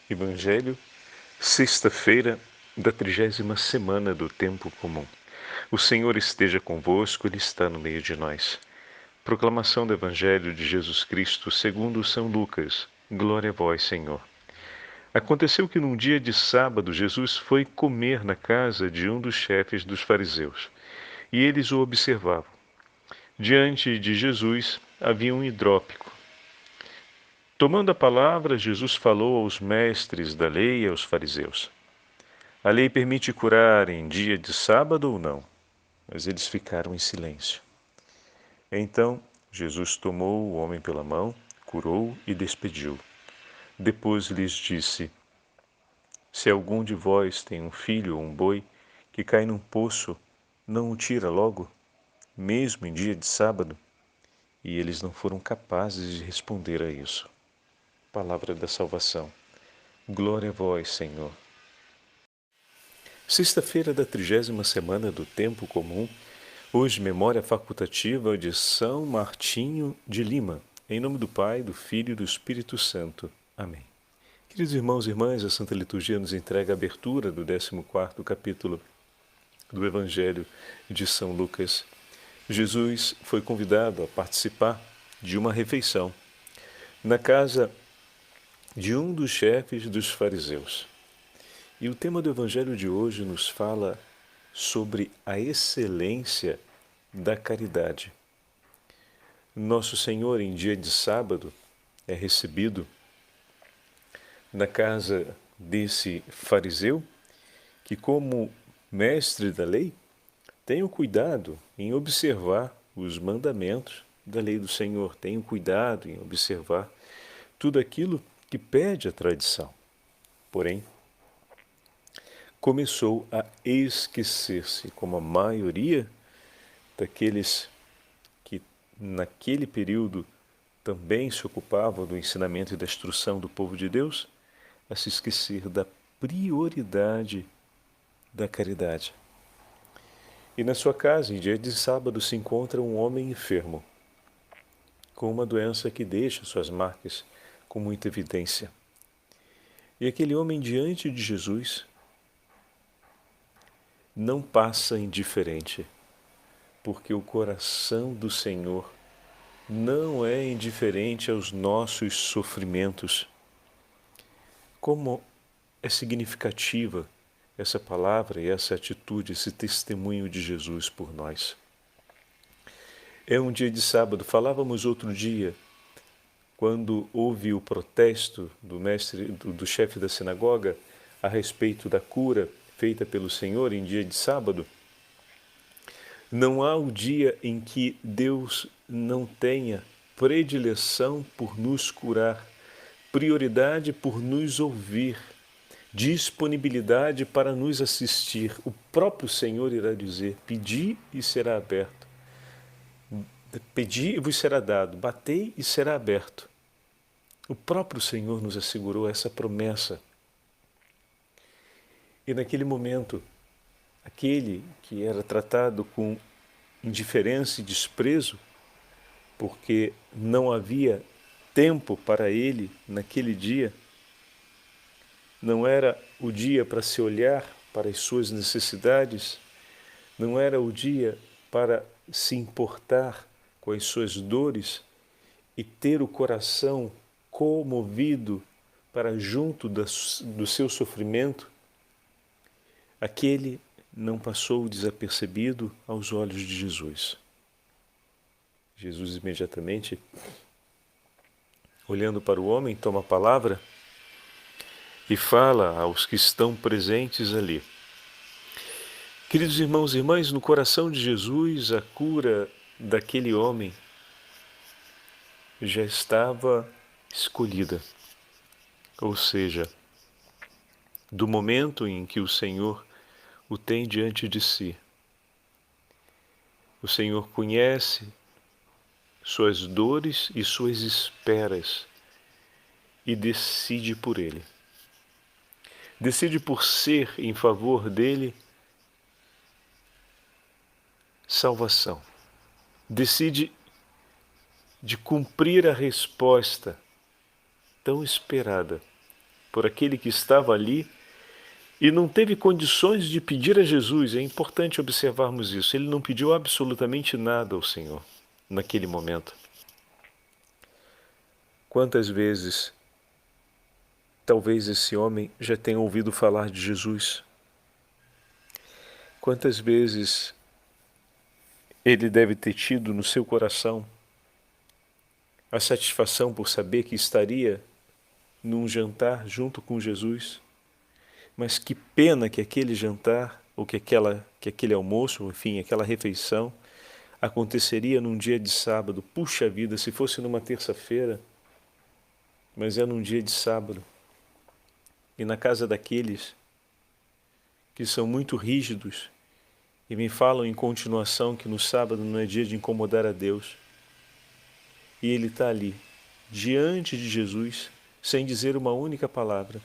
Evangelho, sexta-feira da 30ª semana do Tempo Comum. O Senhor esteja convosco, Ele está no meio de nós. Proclamação do Evangelho de Jesus Cristo segundo São Lucas. Glória a vós, Senhor. Aconteceu que num dia de sábado Jesus foi comer na casa de um dos chefes dos fariseus, e eles o observavam. Diante de Jesus havia um hidrópico. Tomando a palavra, Jesus falou aos mestres da lei e aos fariseus. A lei permite curar em dia de sábado ou não? Mas eles ficaram em silêncio. Então Jesus tomou o homem pela mão, curou e despediu. Depois lhes disse: Se algum de vós tem um filho ou um boi que cai num poço, não o tira logo, mesmo em dia de sábado? E eles não foram capazes de responder a isso. Palavra da salvação. Glória a vós, Senhor. Sexta-feira da 30ª semana do Tempo Comum, hoje memória facultativa de São Martinho de Lima. Em nome do Pai, do Filho e do Espírito Santo. Amém. Queridos irmãos e irmãs, a Santa Liturgia nos entrega a abertura do 14º capítulo do Evangelho de São Lucas. Jesus foi convidado a participar de uma refeição na casa de um dos chefes dos fariseus. E o tema do Evangelho de hoje nos fala sobre a excelência da caridade. Nosso Senhor, em dia de sábado, é recebido na casa desse fariseu que, como mestre da lei, tem o cuidado em observar os mandamentos da lei do Senhor, tem o cuidado em observar tudo aquilo que pede a tradição. Porém, começou a esquecer-se, como a maioria daqueles que naquele período também se ocupavam do ensinamento e da instrução do povo de Deus, a se esquecer da prioridade da caridade. E na sua casa, em dia de sábado, se encontra um homem enfermo, com uma doença que deixa suas marcas com muita evidência. E aquele homem diante de Jesus não passa indiferente, porque o coração do Senhor não é indiferente aos nossos sofrimentos. Como é significativa essa palavra e essa atitude, esse testemunho de Jesus por nós. É um dia de sábado. Falávamos outro dia, quando houve o protesto do chefe da sinagoga a respeito da cura feita pelo Senhor em dia de sábado. Não há o dia em que Deus não tenha predileção por nos curar, prioridade por nos ouvir, disponibilidade para nos assistir. O próprio Senhor irá dizer: pedi e será aberto. Pedi e vos será dado, batei e será aberto. O próprio Senhor nos assegurou essa promessa. E naquele momento, aquele que era tratado com indiferença e desprezo, porque não havia tempo para ele naquele dia, não era o dia para se olhar para as suas necessidades, não era o dia para se importar com as suas dores e ter o coração comovido para junto do seu sofrimento. Aquele não passou desapercebido aos olhos de Jesus. Jesus imediatamente, olhando para o homem, toma a palavra e fala aos que estão presentes ali. Queridos irmãos e irmãs, no coração de Jesus, a cura daquele homem já estava escolhida. Ou seja, do momento em que o Senhor o tem diante de si, o Senhor conhece suas dores e suas esperas e decide por ele. Decide por ser em favor dele salvação. Decide de cumprir a resposta tão esperada por aquele que estava ali e não teve condições de pedir a Jesus. É importante observarmos isso. Ele não pediu absolutamente nada ao Senhor naquele momento. Quantas vezes talvez esse homem já tenha ouvido falar de Jesus? Quantas vezes ele deve ter tido no seu coração a satisfação por saber que estaria num jantar junto com Jesus? Mas que pena que aquele jantar, ou que aquele almoço, enfim, aquela refeição, aconteceria num dia de sábado. Puxa vida, se fosse numa terça-feira, mas é num dia de sábado. E na casa daqueles que são muito rígidos e me falam em continuação que no sábado não é dia de incomodar a Deus. E ele está ali, diante de Jesus, sem dizer uma única palavra.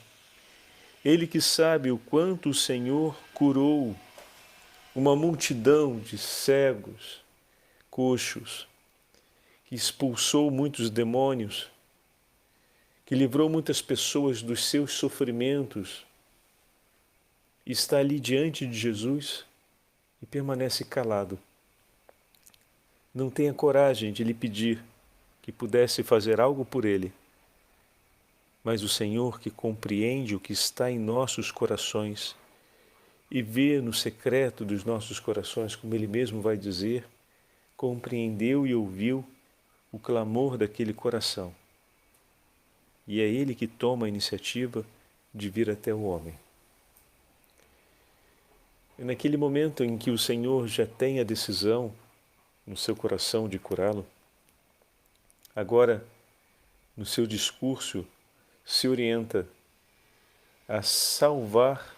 Ele que sabe o quanto o Senhor curou uma multidão de cegos, coxos, que expulsou muitos demônios, que livrou muitas pessoas dos seus sofrimentos, está ali diante de Jesus e permanece calado. Não tem a coragem de lhe pedir que pudesse fazer algo por ele. Mas o Senhor, que compreende o que está em nossos corações e vê no secreto dos nossos corações, como ele mesmo vai dizer, compreendeu e ouviu o clamor daquele coração. E é ele que toma a iniciativa de vir até o homem. E naquele momento em que o Senhor já tem a decisão no seu coração de curá-lo, agora, no seu discurso, se orienta a salvar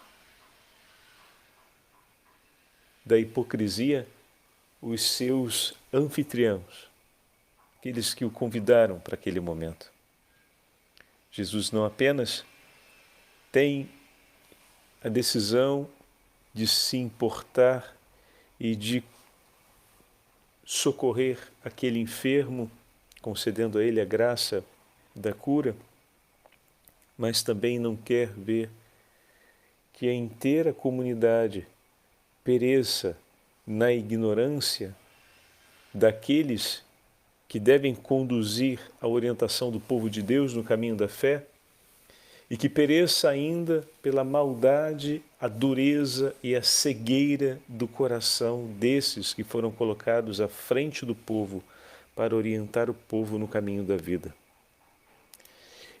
da hipocrisia os seus anfitriãos, aqueles que o convidaram para aquele momento. Jesus não apenas tem a decisão de se importar e de socorrer aquele enfermo, concedendo a ele a graça da cura, mas também não quer ver que a inteira comunidade pereça na ignorância daqueles que devem conduzir a orientação do povo de Deus no caminho da fé e que pereça ainda pela maldade, a dureza e a cegueira do coração desses que foram colocados à frente do povo para orientar o povo no caminho da vida.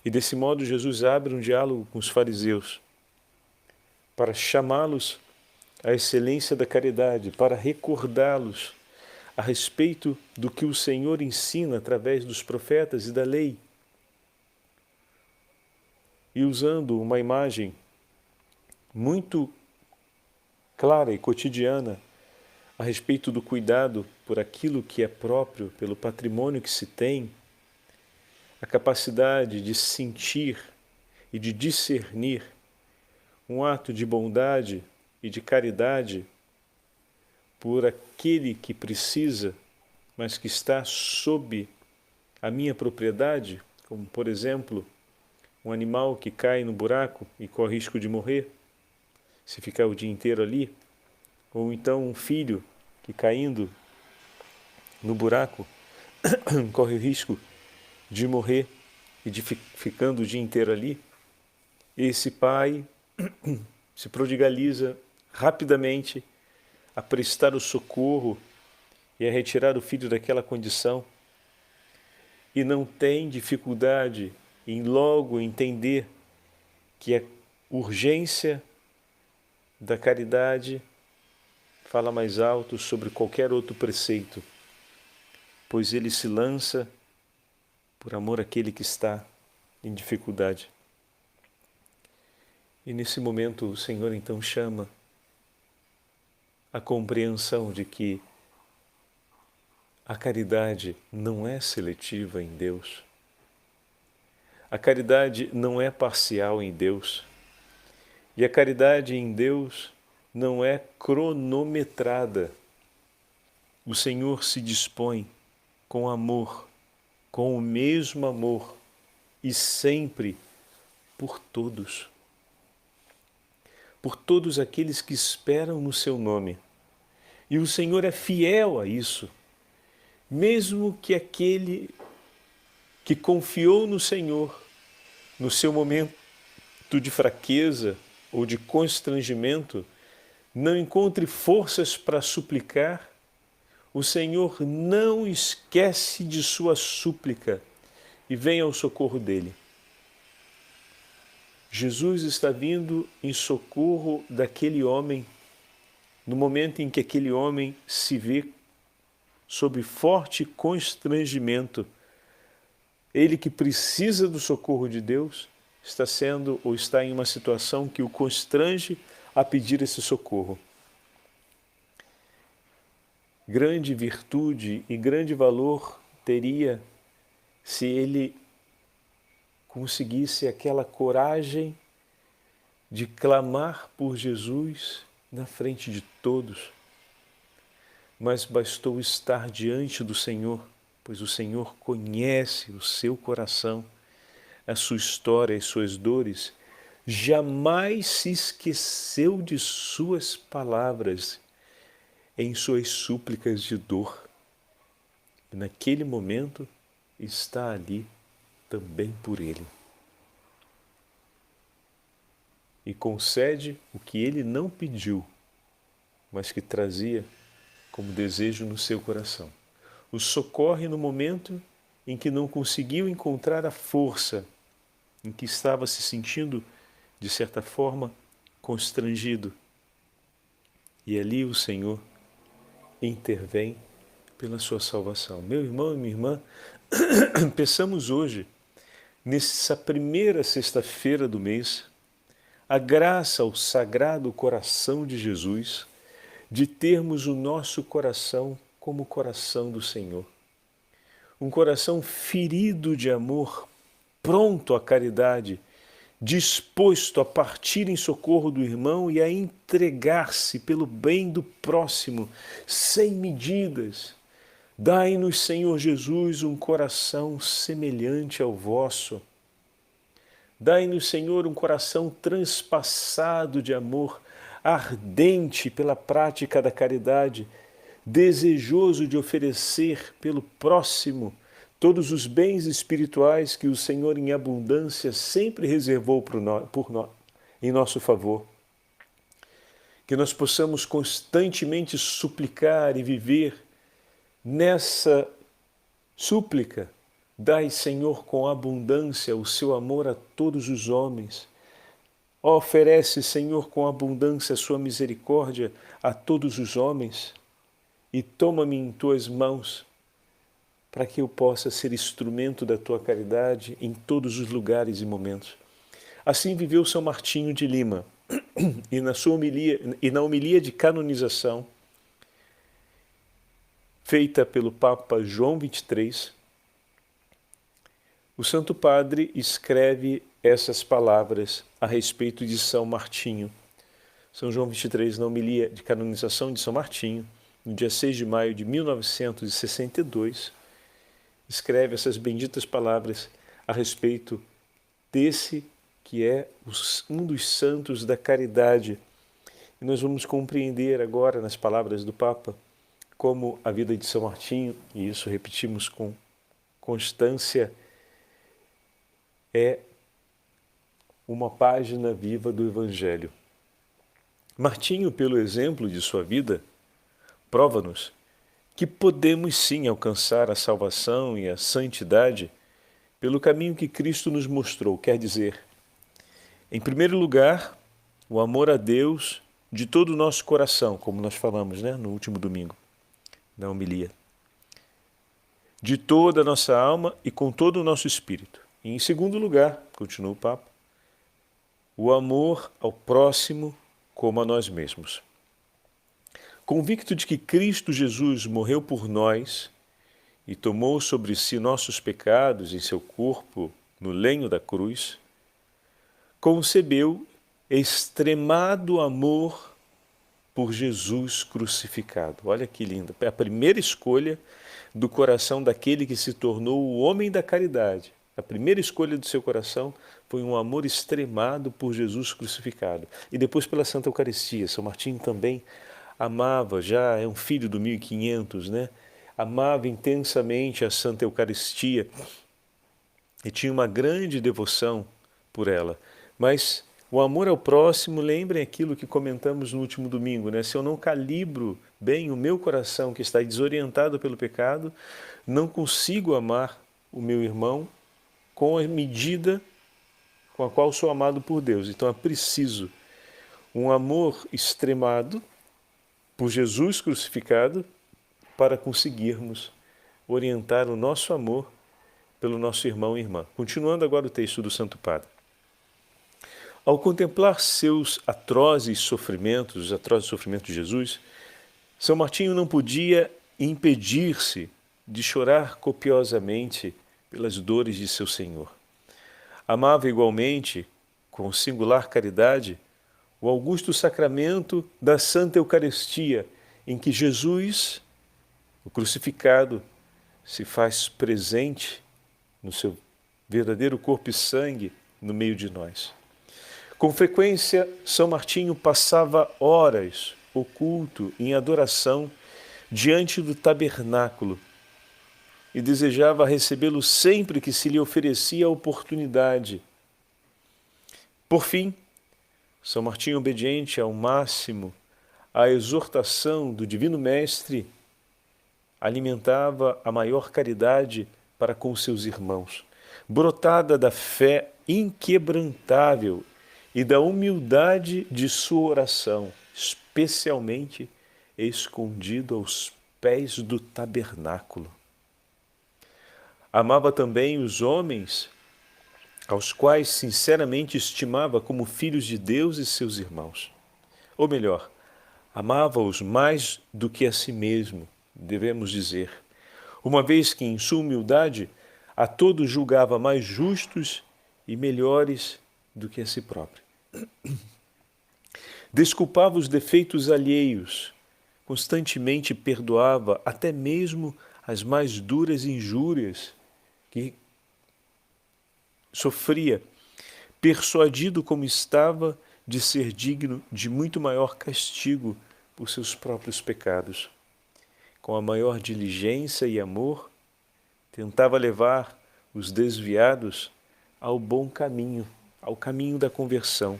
E desse modo Jesus abre um diálogo com os fariseus para chamá-los à excelência da caridade, para recordá-los a respeito do que o Senhor ensina através dos profetas e da lei. E usando uma imagem muito clara e cotidiana a respeito do cuidado por aquilo que é próprio, pelo patrimônio que se tem, a capacidade de sentir e de discernir um ato de bondade e de caridade por aquele que precisa, mas que está sob a minha propriedade, como, por exemplo, um animal que cai no buraco e corre risco de morrer, se ficar o dia inteiro ali, ou então um filho que caindo no buraco corre o risco de morrer e de ficando o dia inteiro ali. Esse pai se prodigaliza rapidamente a prestar o socorro e a retirar o filho daquela condição e não tem dificuldade em logo entender que a urgência da caridade fala mais alto sobre qualquer outro preceito, pois ele se lança por amor àquele que está em dificuldade. E nesse momento o Senhor então chama a compreensão de que a caridade não é seletiva em Deus. A caridade não é parcial em Deus. E a caridade em Deus não é cronometrada. O Senhor se dispõe com amor, com o mesmo amor e sempre por todos aqueles que esperam no seu nome. E o Senhor é fiel a isso. Mesmo que aquele que confiou no Senhor, no seu momento de fraqueza ou de constrangimento, não encontre forças para suplicar, o Senhor não esquece de sua súplica e vem ao socorro dele. Jesus está vindo em socorro daquele homem, no momento em que aquele homem se vê sob forte constrangimento. Ele que precisa do socorro de Deus está em uma situação que o constrange a pedir esse socorro. Grande virtude e grande valor teria se ele conseguisse aquela coragem de clamar por Jesus na frente de todos. Mas bastou estar diante do Senhor, pois o Senhor conhece o seu coração, a sua história, as suas dores, jamais se esqueceu de suas palavras em suas súplicas de dor. E naquele momento está ali também por ele. E concede o que ele não pediu, mas que trazia como desejo no seu coração. O socorre no momento em que não conseguiu encontrar a força, em que estava se sentindo, de certa forma, constrangido. E ali o Senhor intervém pela sua salvação. Meu irmão e minha irmã, peçamos hoje, nessa primeira sexta-feira do mês, a graça ao Sagrado Coração de Jesus, de termos o nosso coração como o coração do Senhor. Um coração ferido de amor, pronto à caridade, disposto a partir em socorro do irmão e a entregar-se pelo bem do próximo, sem medidas. Dai-nos, Senhor Jesus, um coração semelhante ao vosso. Dai-nos, Senhor, um coração transpassado de amor, ardente pela prática da caridade, desejoso de oferecer pelo próximo todos os bens espirituais que o Senhor em abundância sempre reservou em nosso favor. Que nós possamos constantemente suplicar e viver nessa súplica. Dai, Senhor, com abundância o seu amor a todos os homens. Oferece, Senhor, com abundância a sua misericórdia a todos os homens. E toma-me em tuas mãos, para que eu possa ser instrumento da tua caridade em todos os lugares e momentos. Assim viveu São Martinho de Lima, e na homilia de canonização, feita pelo Papa João XXIII, o Santo Padre escreve essas palavras a respeito de São Martinho. São João XXIII, na homilia de canonização de São Martinho, no dia 6 de maio de 1962, escreve essas benditas palavras a respeito desse que é um dos santos da caridade. E nós vamos compreender agora, nas palavras do Papa, como a vida de São Martinho, e isso repetimos com constância, é uma página viva do Evangelho. Martinho, pelo exemplo de sua vida, prova-nos que podemos sim alcançar a salvação e a santidade pelo caminho que Cristo nos mostrou. Quer dizer, em primeiro lugar, o amor a Deus de todo o nosso coração, como nós falamos, no último domingo, na homilia. De toda a nossa alma e com todo o nosso espírito. E em segundo lugar, continua o Papa, o amor ao próximo como a nós mesmos. Convicto de que Cristo Jesus morreu por nós e tomou sobre si nossos pecados em seu corpo no lenho da cruz, concebeu extremado amor por Jesus crucificado. Olha que lindo. É a primeira escolha do coração daquele que se tornou o homem da caridade. A primeira escolha do seu coração foi um amor extremado por Jesus crucificado. E depois pela Santa Eucaristia. São Martinho também amava, já é um filho do 1500, né? Amava intensamente a Santa Eucaristia e tinha uma grande devoção por ela. Mas o amor ao próximo, lembrem aquilo que comentamos no último domingo, né? Se eu não calibro bem o meu coração, que está desorientado pelo pecado, não consigo amar o meu irmão com a medida com a qual sou amado por Deus. Então é preciso um amor extremado por Jesus crucificado para conseguirmos orientar o nosso amor pelo nosso irmão e irmã. Continuando agora o texto do Santo Padre. Ao contemplar seus atrozes sofrimentos, os atrozes sofrimentos de Jesus, São Martinho não podia impedir-se de chorar copiosamente pelas dores de seu Senhor. Amava igualmente, com singular caridade, o augusto sacramento da Santa Eucaristia, em que Jesus, o crucificado, se faz presente no seu verdadeiro corpo e sangue no meio de nós. Com frequência, São Martinho passava horas oculto em adoração diante do tabernáculo e desejava recebê-lo sempre que se lhe oferecia a oportunidade. Por fim, São Martinho, obediente ao máximo à exortação do Divino Mestre, alimentava a maior caridade para com seus irmãos, brotada da fé inquebrantável e da humildade de sua oração, especialmente escondido aos pés do tabernáculo. Amava também os homens, aos quais sinceramente estimava como filhos de Deus e seus irmãos. Ou melhor, amava-os mais do que a si mesmo, devemos dizer, uma vez que em sua humildade a todos julgava mais justos e melhores do que a si próprio. Desculpava os defeitos alheios, constantemente perdoava até mesmo as mais duras injúrias que sofria, persuadido como estava de ser digno de muito maior castigo por seus próprios pecados. Com a maior diligência e amor, tentava levar os desviados ao bom caminho, ao caminho da conversão.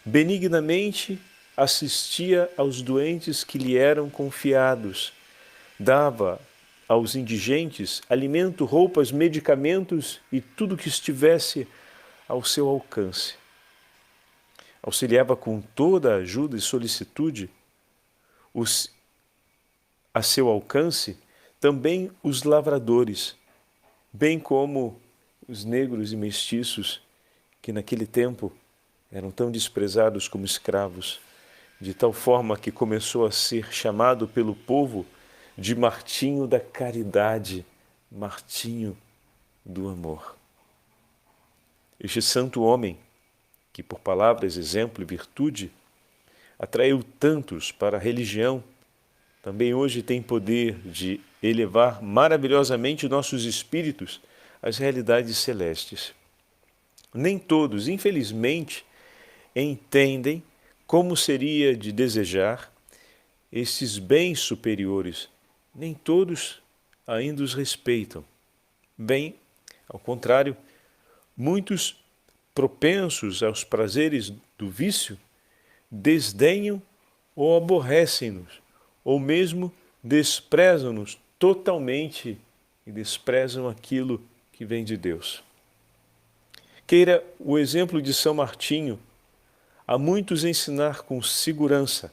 Benignamente assistia aos doentes que lhe eram confiados, dava aos indigentes alimento, roupas, medicamentos e tudo que estivesse ao seu alcance. Auxiliava com toda a ajuda e solicitude a seu alcance também os lavradores, bem como os negros e mestiços que naquele tempo eram tão desprezados como escravos, de tal forma que começou a ser chamado pelo povo de Martinho da Caridade, Martinho do Amor. Este santo homem, que por palavras, exemplo e virtude, atraiu tantos para a religião, também hoje tem poder de elevar maravilhosamente nossos espíritos às realidades celestes. Nem todos, infelizmente, entendem como seria de desejar esses bens superiores. Nem todos ainda os respeitam. Bem, ao contrário, muitos propensos aos prazeres do vício desdenham ou aborrecem-nos, ou mesmo desprezam-nos totalmente e desprezam aquilo que vem de Deus. Queira o exemplo de São Martinho a muitos ensinar com segurança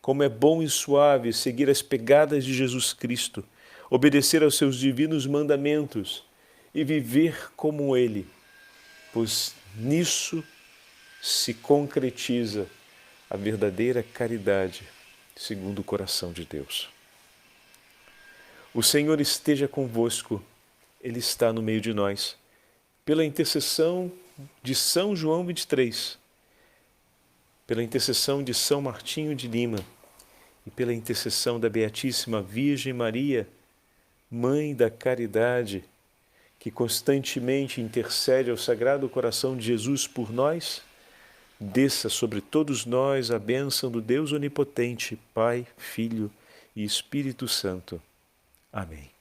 como é bom e suave seguir as pegadas de Jesus Cristo, obedecer aos seus divinos mandamentos e viver como Ele, pois nisso se concretiza a verdadeira caridade segundo o coração de Deus. O Senhor esteja convosco, Ele está no meio de nós. Pela intercessão de São João 23, pela intercessão de São Martinho de Lima e pela intercessão da Beatíssima Virgem Maria, Mãe da Caridade, que constantemente intercede ao Sagrado Coração de Jesus por nós, desça sobre todos nós a bênção do Deus Onipotente, Pai, Filho e Espírito Santo. Amém.